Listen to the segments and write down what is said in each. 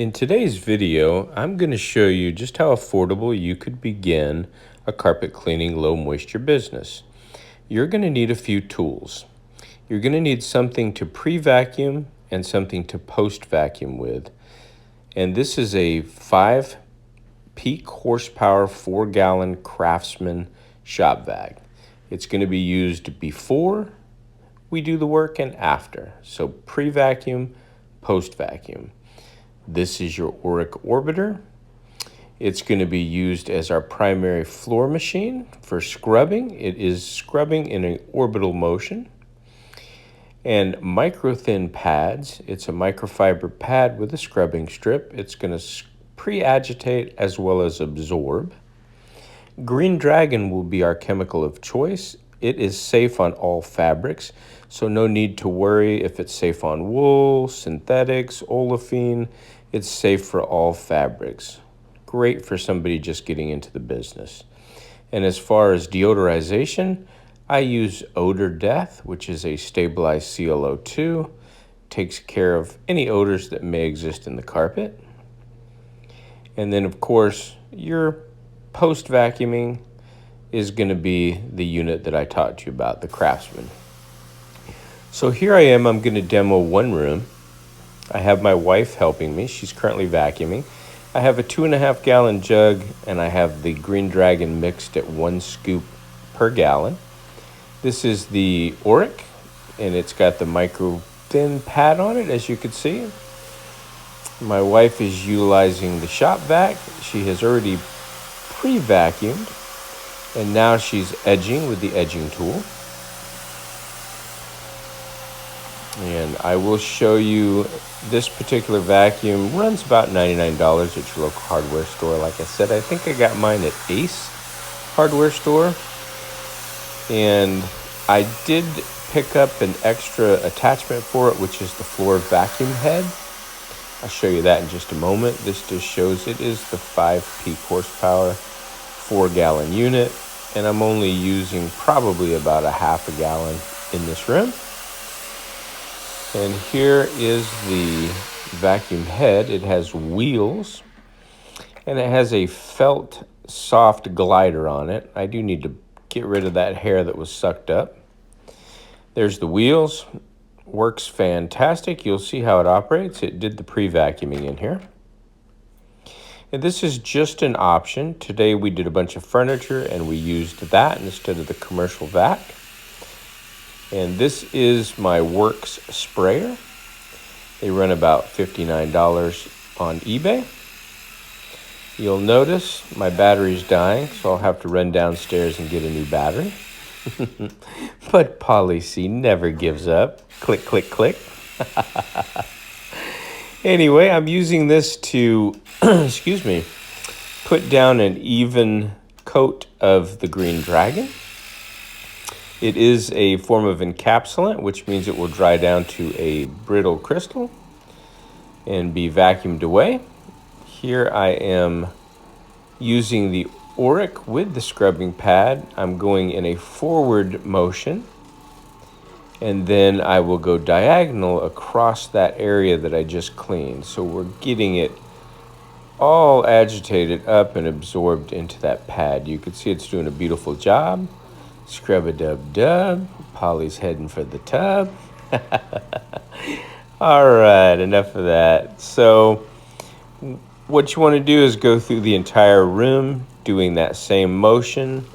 In today's video, I'm going to show you just how affordable you could begin a carpet cleaning low moisture business. You're going to need a few tools. You're going to need something to pre-vacuum and something to post-vacuum with. And this is a 5 peak horsepower 4-gallon Craftsman shop vac. It's going to be used before we do the work and after. So pre-vacuum, post-vacuum. This is your Auric Orbiter. It's going to be used as our primary floor machine for scrubbing. It is scrubbing in an orbital motion. And micro thin pads. It's a microfiber pad with a scrubbing strip. It's going to pre-agitate as well as absorb. Green Dragon will be our chemical of choice. It is safe on all fabrics, so no need to worry if it's safe on wool, synthetics, olefin. It's safe for all fabrics. Great for somebody just getting into the business. And as far as deodorization, I use Odor Death, which is a stabilized ClO2. Takes care of any odors that may exist in the carpet. And then, of course, your post-vacuuming is going to be the unit that I taught you about, the Craftsman. So here I am, I'm going to demo one room. I have my wife helping me. She's currently vacuuming. I have a 2.5 gallon jug, and I have the Green Dragon mixed at 1 scoop per gallon. This is the Auric, and it's got the micro thin pad on it, as you can see. My wife is utilizing the shop vac. She has already pre-vacuumed, and now she's edging with the edging tool. And I will show you this particular vacuum runs about $99 at your local hardware store. Like I said, I think I got mine at Ace hardware store. And I did pick up an extra attachment for it, which is the floor vacuum head. I'll show you that in just a moment. This just shows it is the 5 peak horsepower 4-gallon unit, and I'm only using probably about a half a gallon in this room. And here is the vacuum head. It has wheels, and it has a felt soft glider on it. I do need to get rid of that hair that was sucked up. There's the wheels. Works fantastic. You'll see how it operates. It did the pre-vacuuming in here. And this is just an option. Today we did a bunch of furniture and we used that instead of the commercial vac. And this is my Works sprayer. They run about $59 on eBay. You'll notice my battery's dying, so I'll have to run downstairs and get a new battery. But Polly C never gives up. Click, click, click. Anyway, I'm using this to, excuse me, put down an even coat of the Green Dragon. It is a form of encapsulant, which means it will dry down to a brittle crystal and be vacuumed away. Here I am using the Auric with the scrubbing pad. I'm going in a forward motion, and then I will go diagonal across that area that I just cleaned. So we're getting it all agitated up and absorbed into that pad. You can see it's doing a beautiful job. Scrub-a-dub-dub. Polly's heading for the tub. All right, enough of that. So what you want to do is go through the entire room doing that same motion.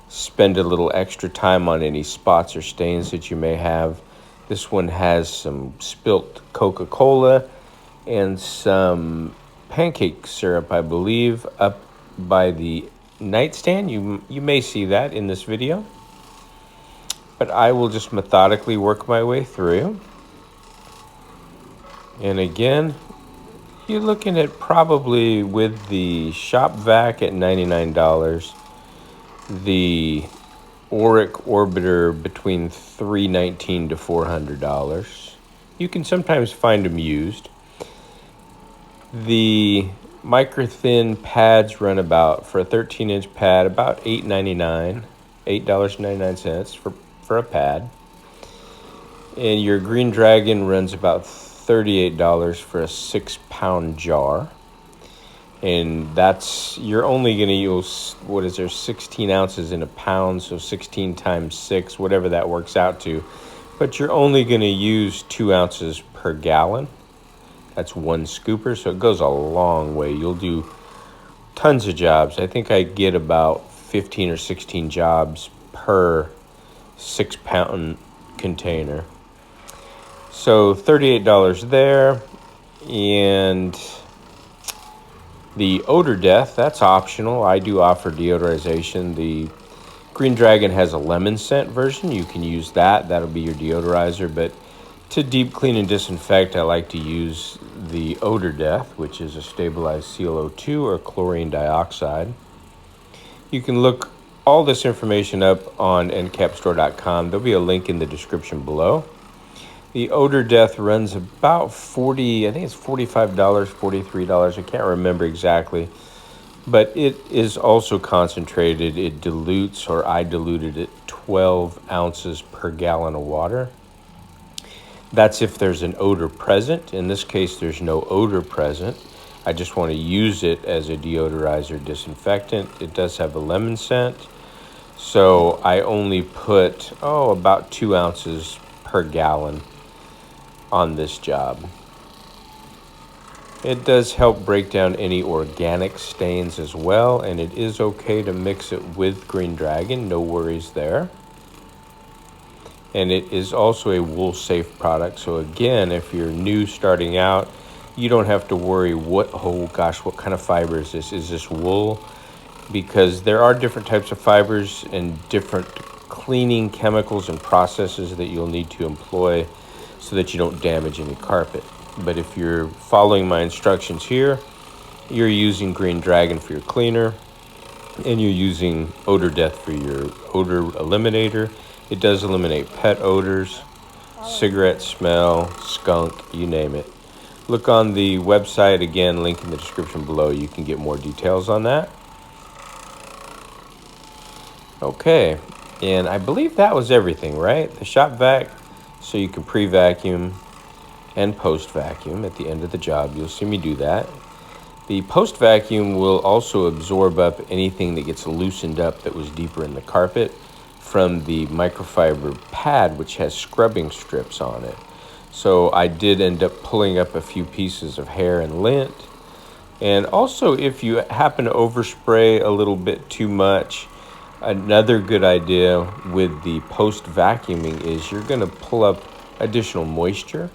Spend a little extra time on any spots or stains that you may have. This one has some spilt Coca-Cola and some pancake syrup, I believe, up by the nightstand. You may see that in this video. But I will just methodically work my way through. And again, you're looking at probably with the shop vac at $99, the Auric Orbiter between $319 to $400. You can sometimes find them used. The micro thin pads run about, for a 13-inch pad, about $8.99, $8.99 for a pad. And your Green Dragon runs about $38 for a 6-pound jar. And you're only going to use, 16 ounces in a pound, so 16 times 6, whatever that works out to. But you're only going to use 2 ounces per gallon. That's one scooper, so it goes a long way. You'll do tons of jobs. I think I get about 15 or 16 jobs per 6-pound container. So $38 there. And the odor death, that's optional. I do offer deodorization. The Green Dragon has a lemon scent version. You can use that. That'll be your deodorizer. But to deep clean and disinfect, I like to use the odor death, which is a stabilized CO2 or chlorine dioxide. You can look all this information up on endcapstore.com. There'll be a link in the description below. The odor death runs about $40, I think it's $45, $43. I can't remember exactly. But it is also concentrated. It dilutes, or I diluted it, 12 ounces per gallon of water. That's if there's an odor present. In this case, there's no odor present. I just want to use it as a deodorizer disinfectant. It does have a lemon scent. So I only put, about 2 ounces per gallon on this job. It does help break down any organic stains as well, and it is okay to mix it with Green Dragon, no worries there. And it is also a wool safe product, so again, if you're new starting out, you don't have to worry what kind of fiber is this? Is this wool? Because there are different types of fibers and different cleaning chemicals and processes that you'll need to employ so that you don't damage any carpet. But if you're following my instructions here, you're using Green Dragon for your cleaner, and you're using odor death for your odor eliminator. It does eliminate pet odors, cigarette smell, skunk, you name it. Look on the website, again, link in the description below. You can get more details on that. Okay, and I believe that was everything, right? The shop vac, so you can pre-vacuum and post-vacuum at the end of the job. You'll see me do that. The post-vacuum will also absorb up anything that gets loosened up that was deeper in the carpet from the microfiber pad, which has scrubbing strips on it. So I did end up pulling up a few pieces of hair and lint. And also, if you happen to overspray a little bit too much, another good idea with the post-vacuuming is you're going to pull up additional moisture.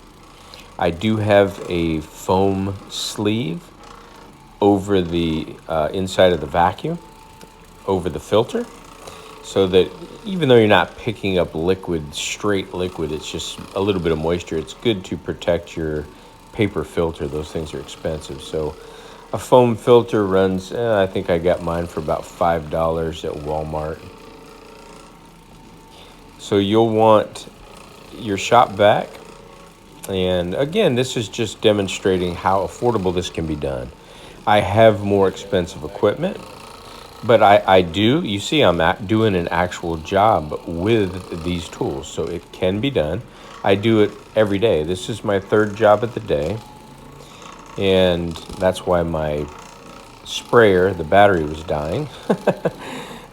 I do have a foam sleeve over the inside of the vacuum, over the filter, so that even though you're not picking up straight liquid, it's just a little bit of moisture. It's good to protect your paper filter. Those things are expensive. So a foam filter runs, I think I got mine for about $5 at Walmart. So you'll want your shop vac. And again, this is just demonstrating how affordable this can be done. I have more expensive equipment, but I do, you see I'm doing an actual job with these tools, so it can be done. I do it every day. This is my third job of the day, and that's why my sprayer, the battery was dying.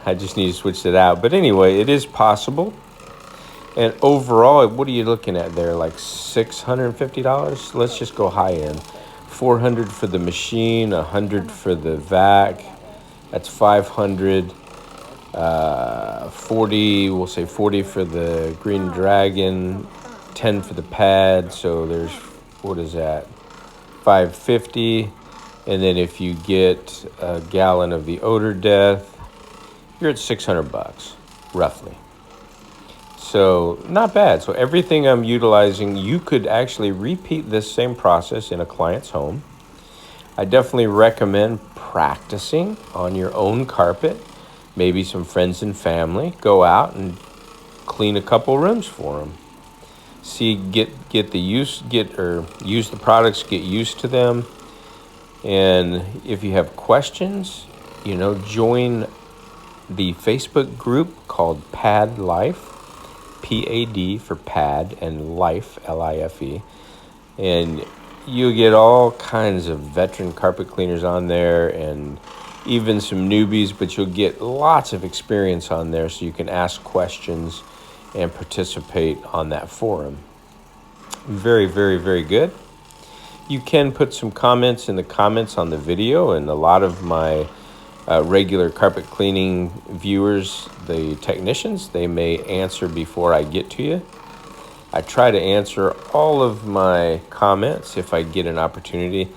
I just need to switch it out. But anyway, it is possible. And overall, what are you looking at there? Like $650? Let's just go high end. $400 for the machine, $100 for the vac. That's $500. 40, we'll say 40 for the Green Dragon, 10 for the pad. So there's, what is that? $550. And then if you get a gallon of the odor death, you're at $600 roughly. So not bad. So everything I'm utilizing, you could actually repeat this same process in a client's home. I definitely recommend practicing on your own carpet. Maybe some friends and family. Go out and clean a couple rooms for them. See, use the products, get used to them. And if you have questions, join the Facebook group called Pad Life. PAD for pad and life, LIFE. And you'll get all kinds of veteran carpet cleaners on there and even some newbies, but you'll get lots of experience on there so you can ask questions and participate on that forum. Very, very, very good. You can put some comments in the comments on the video, and a lot of my regular carpet cleaning viewers, the technicians, they may answer before I get to you. I try to answer all of my comments if I get an opportunity.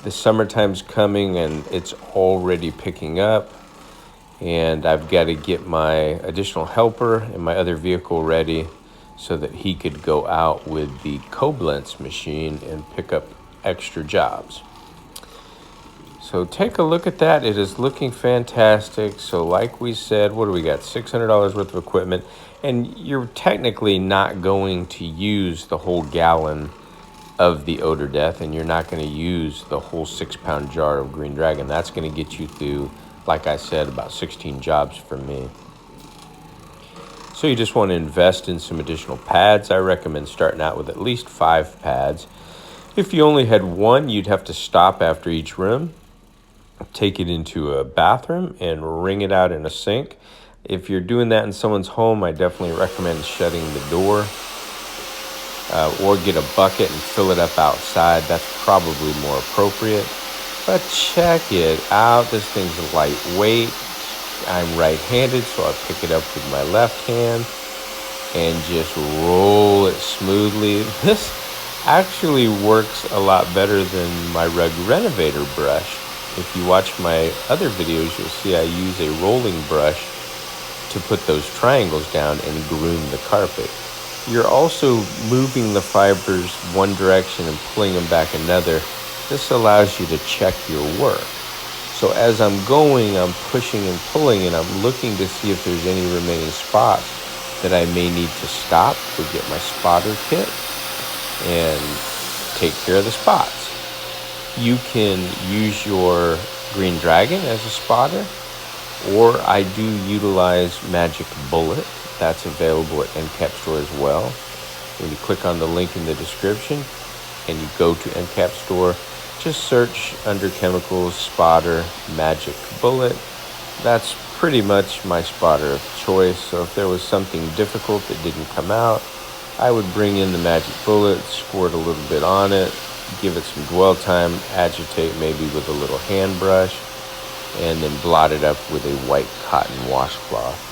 The summertime's coming and it's already picking up, and I've got to get my additional helper and my other vehicle ready so that he could go out with the Koblenz machine and pick up extra jobs. So take a look at that. It is looking fantastic. So like we said, what do we got? $600 worth of equipment. And you're technically not going to use the whole gallon of the odor death, and you're not going to use the whole 6-pound jar of Green Dragon. That's going to get you through, like I said, about 16 jobs for me. So you just want to invest in some additional pads. I recommend starting out with at least 5 pads. If you only had one, you'd have to stop after each room, take it into a bathroom, and wring it out in a sink. If you're doing that in someone's home, I definitely recommend shutting the door, or get a bucket and fill it up outside. That's probably more appropriate. But check it out. This thing's lightweight. I'm right-handed, so I pick it up with my left hand and just roll it smoothly. This actually works a lot better than my rug renovator brush. If you watch my other videos, you'll see I use a rolling brush to put those triangles down and groom the carpet. You're also moving the fibers one direction and pulling them back another. This allows you to check your work. So as I'm going, I'm pushing and pulling, and I'm looking to see if there's any remaining spots that I may need to stop or get my spotter kit and take care of the spots. You can use your Green Dragon as a spotter, or I do utilize Magic Bullet. That's available at NCAP Store as well. When you click on the link in the description and you go to NCAP Store, just search under chemicals, spotter, Magic Bullet. That's pretty much my spotter of choice. So if there was something difficult that didn't come out, I would bring in the Magic Bullet, squirt a little bit on it, give it some dwell time, agitate maybe with a little hand brush, and then blot it up with a white cotton washcloth.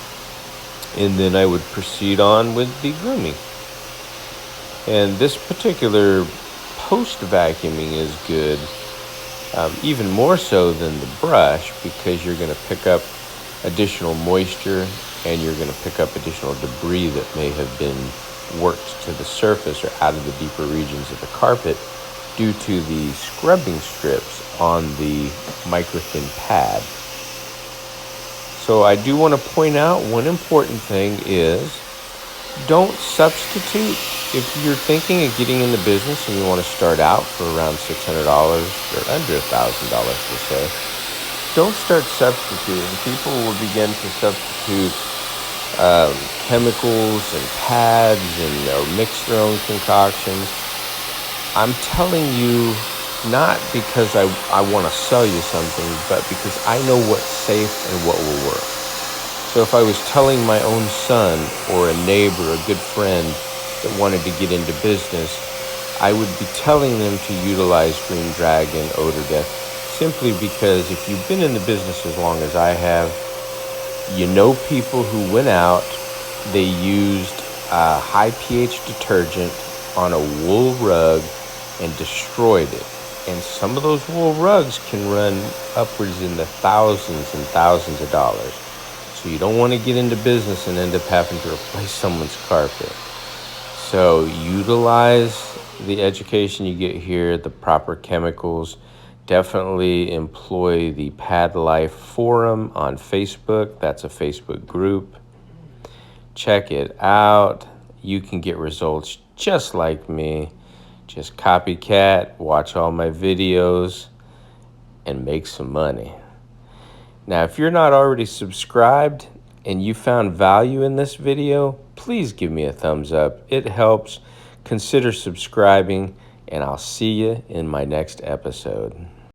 And then I would proceed on with the grooming. And this particular post-vacuuming is good, even more so than the brush, because you're going to pick up additional moisture and you're going to pick up additional debris that may have been worked to the surface or out of the deeper regions of the carpet due to the scrubbing strips on the microthin pad. So I do want to point out one important thing is don't substitute. If you're thinking of getting in the business and you want to start out for around $600 or under $1,000 per se, don't start substituting. People will begin to substitute chemicals and pads or mix their own concoctions. I'm telling you, not because I want to sell you something, but because I know what's safe and what will work. So if I was telling my own son or a neighbor, a good friend that wanted to get into business, I would be telling them to utilize Green Dragon Odor Death, simply because if you've been in the business as long as I have, you know people who went out, they used a high pH detergent on a wool rug and destroyed it. And some of those wool rugs can run upwards in the thousands and thousands of dollars. So you don't want to get into business and end up having to replace someone's carpet. So utilize the education you get here, the proper chemicals. Definitely employ the Pad Life forum on Facebook. That's a Facebook group. Check it out. You can get results just like me. Just copycat, watch all my videos, and make some money. Now, if you're not already subscribed and you found value in this video, please give me a thumbs up. It helps. Consider subscribing and I'll see you in my next episode.